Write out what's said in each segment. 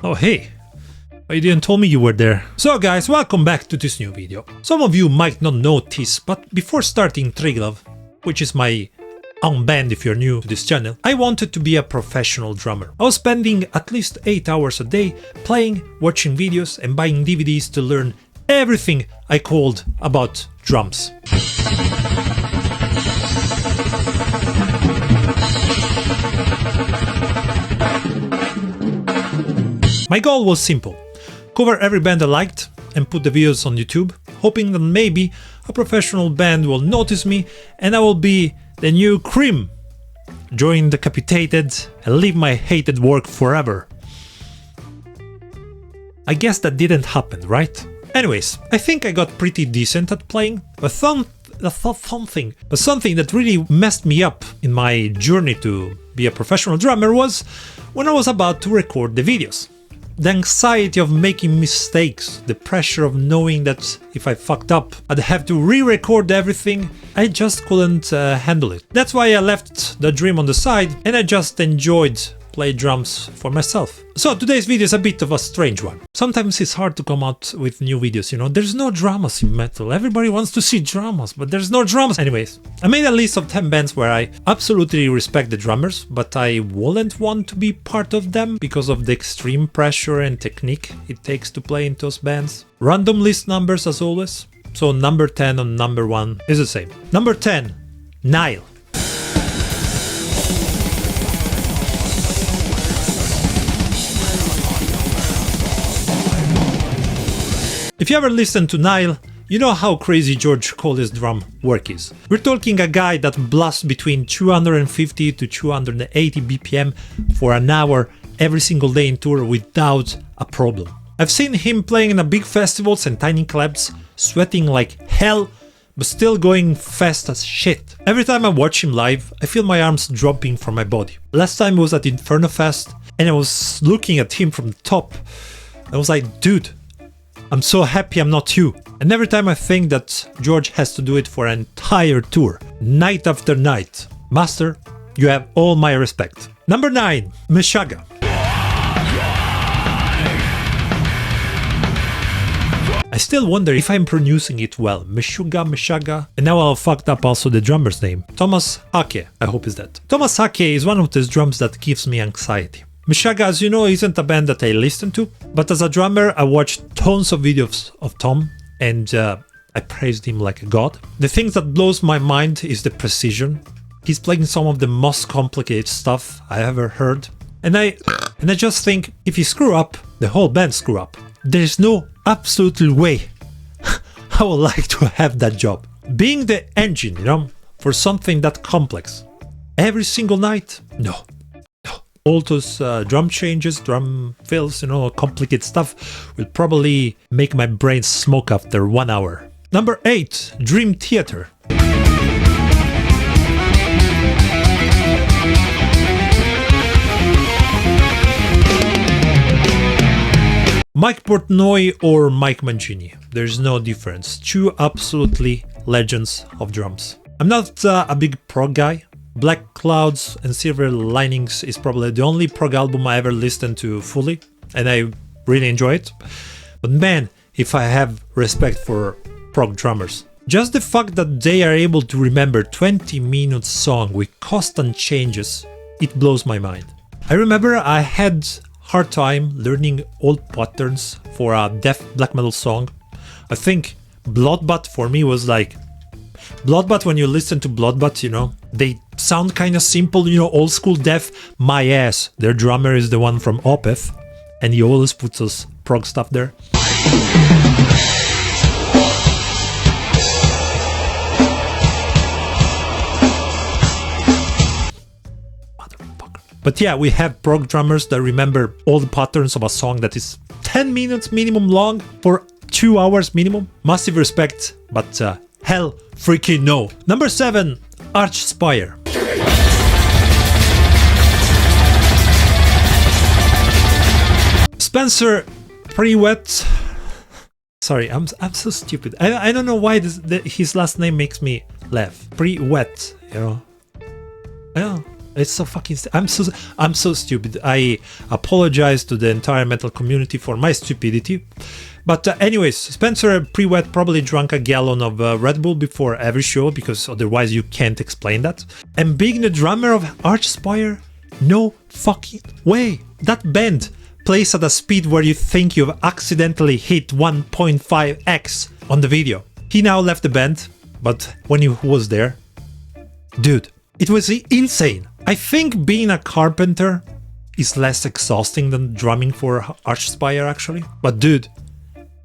Oh hey, you didn't tell me you were there. So guys, welcome back to this new video. Some of you might not notice, but before starting TRYGLAV, which is my own band if you're new to this channel, I wanted to be a professional drummer. I was spending at least 8 hours a day playing, watching videos and buying DVDs to learn everything I could about drums. My goal was simple: cover every band I liked and put the videos on YouTube, hoping that maybe a professional band will notice me and I will be the new cream, join Decapitated and leave my hated work forever. I guess that didn't happen, right? Anyways, I think I got pretty decent at playing, but something that really messed me up in my journey to be a professional drummer was when I was about to record the videos. The anxiety of making mistakes, the pressure of knowing that if I fucked up, I'd have to re-record everything, I just couldn't handle it. That's why I left the dream on the side and I just enjoyed play drums for myself. So today's video is a bit of a strange one. Sometimes it's hard to come out with new videos, you know, there's no dramas in metal. Everybody wants to see dramas, but there's no dramas. Anyways, I made a list of 10 bands where I absolutely respect the drummers, but I wouldn't want to be part of them because of the extreme pressure and technique it takes to play in those bands. Random list numbers as always. So number 10 and number 1 is the same. Number 10, Nile. If you ever listen to Nile, you know how crazy George Colley's drum work is. We're talking a guy that blasts between 250 to 280 BPM for an hour every single day in tour without a problem. I've seen him playing in big festivals and tiny clubs, sweating like hell, but still going fast as shit. Every time I watch him live, I feel my arms dropping from my body. Last time was at Infernal Fest, and I was looking at him from the top. I was like, dude, I'm so happy I'm not you. And every time I think that George has to do it for an entire tour, night after night. Master, you have all my respect. Number 9, Meshuggah. I still wonder if I'm pronouncing it well. Meshuggah. And now I fucked up also the drummer's name. Thomas Hake, I hope is that. Thomas Hake is one of those drums that gives me anxiety. Meshuggah, as you know, isn't a band that I listen to, but as a drummer I watched tons of videos of Tom and I praised him like a god. The thing that blows my mind is the precision. He's playing some of the most complicated stuff I ever heard, and I just think if he screw up, the whole band screw up. There's no absolute way I would like to have that job. Being the engine, you know, for something that complex every single night, no. All those drum changes, drum fills, you know, complicated stuff will probably make my brain smoke after 1 hour. Number 8, Dream Theater. Mike Portnoy or Mike Mancini, there's no difference. Two absolutely legends of drums. I'm not a big prog guy. Black Clouds and Silver Linings is probably the only prog album I ever listened to fully, and I really enjoy it. But man, if I have respect for prog drummers. Just the fact that they are able to remember 20-minute song with constant changes, it blows my mind. I remember I had hard time learning old patterns for a death black metal song. I think Bloodbath for me was like Bloodbath. When you listen to Bloodbath, you know, they sound kind of simple, you know, old school death. My ass, their drummer is the one from Opeth, and he always puts us prog stuff there. But yeah, we have prog drummers that remember all the patterns of a song that is 10 minutes minimum long for 2 hours minimum. Massive respect, but hell freaking no. Number 7, Archspire. Spencer Priwet. Sorry, I'm so stupid. I don't know why his last name makes me laugh. Priwet, you know. I don't know. It's so fucking I'm so stupid. I apologize to the entire metal community for my stupidity. But anyways, Spencer Prewett probably drank a gallon of Red Bull before every show, because otherwise you can't explain that. And being the drummer of Archspire, no fucking way. That band plays at a speed where you think you've accidentally hit 1.5x on the video. He now left the band, but when he was there, dude, it was insane. I think being a carpenter is less exhausting than drumming for Archspire actually. But dude,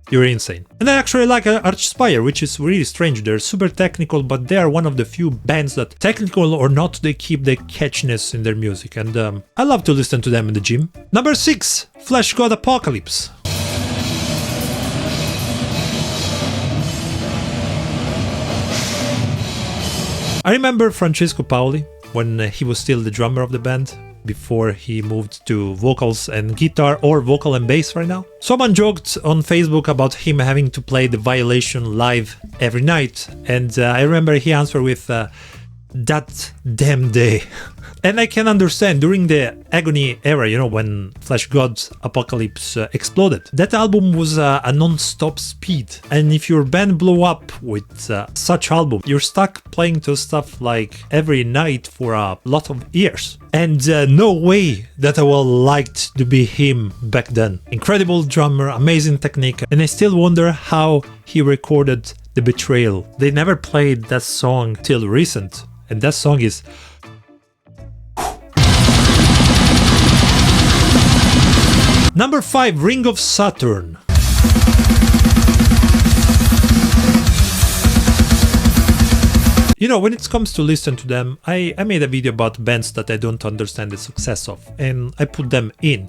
you're insane. And I actually like Archspire, which is really strange. They're super technical, but they are one of the few bands that, technical or not, they keep the catchiness in their music. And I love to listen to them in the gym. Number 6, Fleshgod Apocalypse. I remember Francesco Paoli when he was still the drummer of the band, before he moved to vocals and guitar, or vocal and bass right now. Someone joked on Facebook about him having to play The Violation live every night, and I remember he answered with that damn day. And I can understand, during the Agony era, you know, when Fleshgod Apocalypse exploded, that album was a non-stop speed. And if your band blew up with such album, you're stuck playing to stuff like every night for a lot of years. And no way that I would liked to be him back then. Incredible drummer, amazing technique, and I still wonder how he recorded The Betrayal. They never played that song till recent, and that song is... Number 5, Ring of Saturn. You know, when it comes to listen to them, I made a video about bands that I don't understand the success of, and I put them in.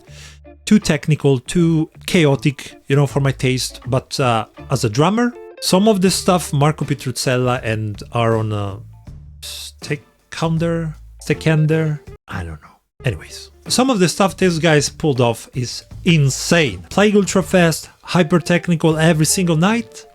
Too technical, too chaotic, you know, for my taste, but as a drummer, some of the stuff Marco Petruzzella and Aaron Stekander, I don't know. Anyways, some of the stuff these guys pulled off is insane. Playing ultra fast, hyper technical every single night.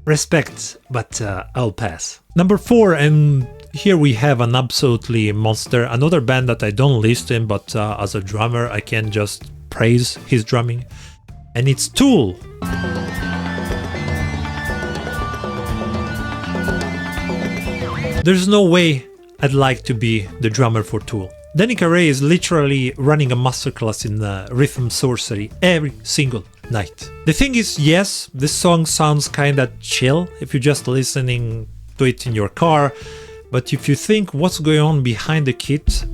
Respect, but I'll pass. Number 4, and here we have an absolutely monster, another band that I don't listen, but as a drummer I can just praise his drumming, and it's Tool. There's no way I'd like to be the drummer for Tool. Danica Ray is literally running a masterclass in rhythm sorcery every single night. The thing is, yes, this song sounds kinda chill if you're just listening to it in your car, but if you think what's going on behind the kit,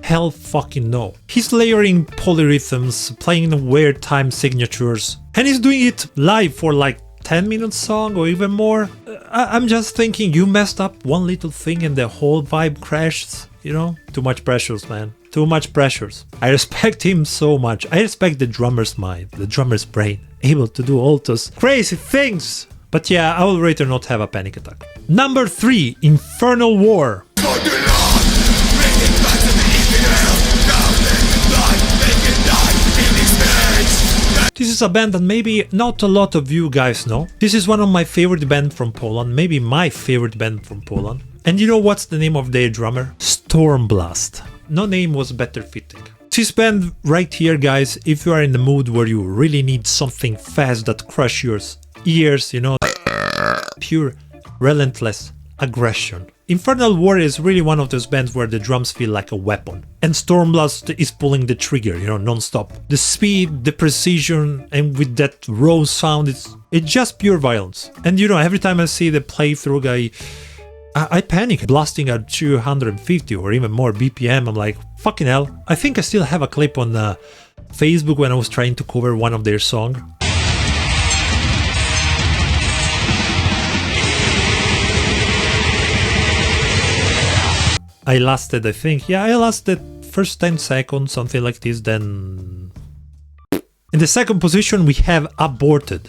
hell fucking no. He's layering polyrhythms, playing weird time signatures, and he's doing it live for like 10-minute song or even more. I'm just thinking, you messed up one little thing and the whole vibe crashes, you know? Too much pressures, man. Too much pressures. I respect him so much. I respect the drummer's mind, the drummer's brain, able to do all those crazy things. But yeah, I would rather not have a panic attack. Number 3, Infernal War. This is a band that maybe not a lot of you guys know. This is one of my favorite bands from Poland, maybe my favorite band from Poland. And you know what's the name of their drummer? Stormblast. No name was better fitting. This band right here, guys, if you are in the mood where you really need something fast that crushes your ears, you know, pure, relentless aggression. Infernal War is really one of those bands where the drums feel like a weapon. And Stormblast is pulling the trigger, you know, non-stop. The speed, the precision, and with that raw sound, it's just pure violence. And you know, every time I see the playthrough guy, I panic, blasting at 250 or even more BPM. I'm like, fucking hell. I think I still have a clip on Facebook when I was trying to cover one of their songs. I lasted first 10 seconds, something like this, then... In the second position we have Aborted.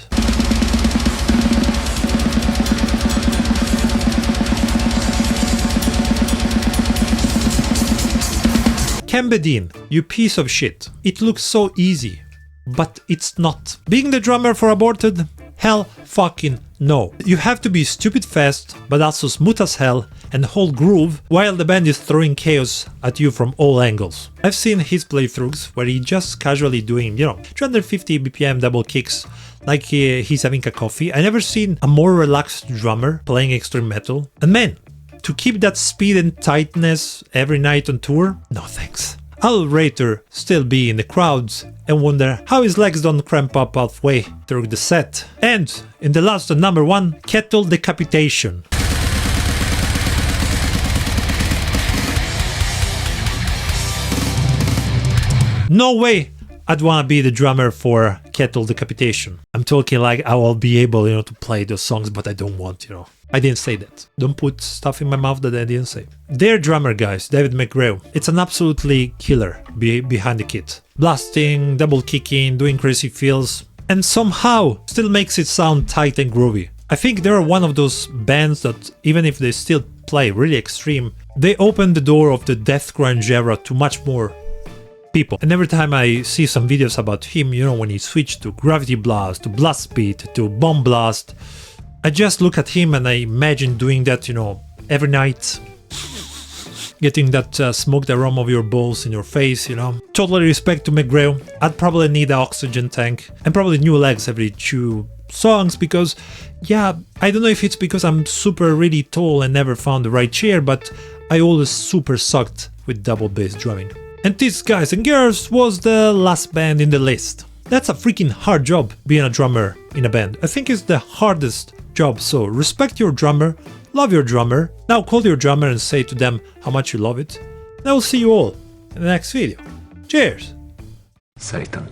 Kembedin, you piece of shit. It looks so easy, but it's not. Being the drummer for Aborted? Hell fucking no. You have to be stupid fast, but also smooth as hell, and hold groove while the band is throwing chaos at you from all angles. I've seen his playthroughs where he just casually doing, 250 BPM double kicks like he's having a coffee. I never seen a more relaxed drummer playing extreme metal. And man, to keep that speed and tightness every night on tour? No thanks. I'll later still be in the crowds and wonder how his legs don't cramp up halfway through the set. And in the last and number 1, Kettle Decapitation. No way I'd want to be the drummer for Kettle Decapitation. I'm talking like I will be able, to play those songs, but I don't want, I didn't say that. Don't put stuff in my mouth that I didn't say. Their drummer, guys, David McGraw, it's an absolutely killer behind the kit. Blasting, double kicking, doing crazy fills, and somehow still makes it sound tight and groovy. I think they're one of those bands that, even if they still play really extreme, they open the door of the death grunge era to much more people. And every time I see some videos about him, when he switched to Gravity Blast, to Blast Beat, to Bomb Blast, I just look at him and I imagine doing that, every night. Getting that smoked aroma of your balls in your face, Totally respect to McGraw. I'd probably need an oxygen tank and probably new legs every 2 songs because, I don't know if it's because I'm super really tall and never found the right chair, but I always super sucked with double bass drumming. And this, guys and girls, was the last band in the list. That's a freaking hard job being a drummer in a band. I think it's the hardest job, so respect your drummer, love your drummer. Now call your drummer and say to them how much you love it. And I will see you all in the next video. Cheers! Satan.